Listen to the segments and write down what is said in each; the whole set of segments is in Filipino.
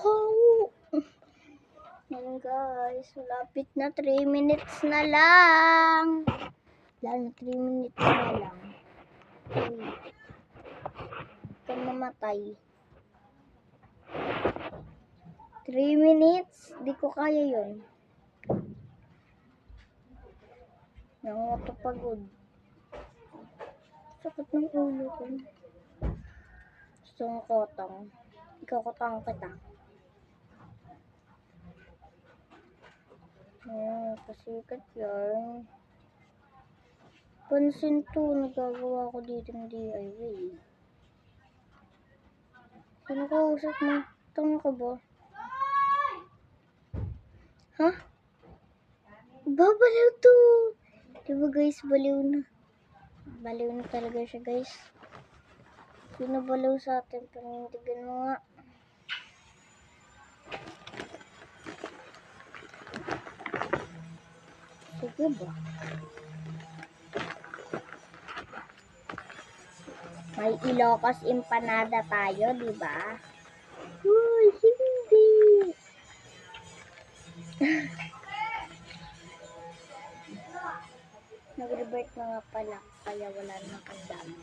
Wow! Yan guys, malapit na 3 minutes na lang. Wala na 3 minutes na lang. Uy. Ito mamatay. 3 minutes? Di ko kaya yun. Nakakapagod. Sakit ng ulo ko. Gusto ng kotang. Ikaw kotang kita. Pasikat yan. Pansin to, nagagawa ko dito ng DIY. Sino ka usap mo? Tanga ka ba? Ha? Babaliw to! Diba guys, baliw na. Baliw na talaga siya guys. Pinabaliw sa atin, panindigan mo nga. Sige ba? May Ilocos empanada tayo, di ba? Uy, hindi! Nag-revert na nga pala, kaya wala nang kasama.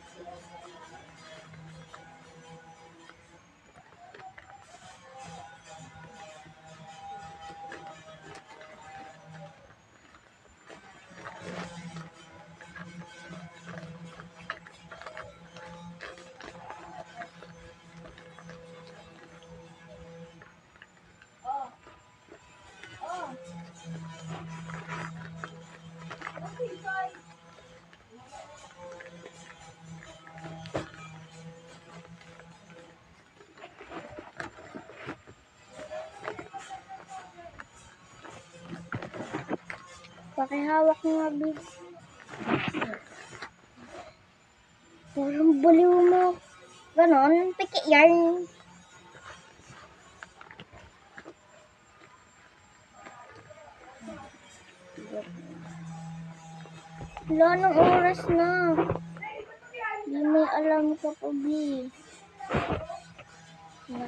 Pakihawak nga, babe. Parang baliw mo. Ganon, piki yan. Wala nang oras na. Hindi may alam ka pa, babe.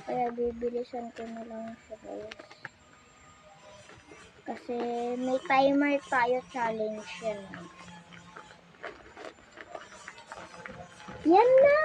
Kaya bibilisan ko na lang siya, guys. Kasi may timer tayo, challenge yan. Yan na!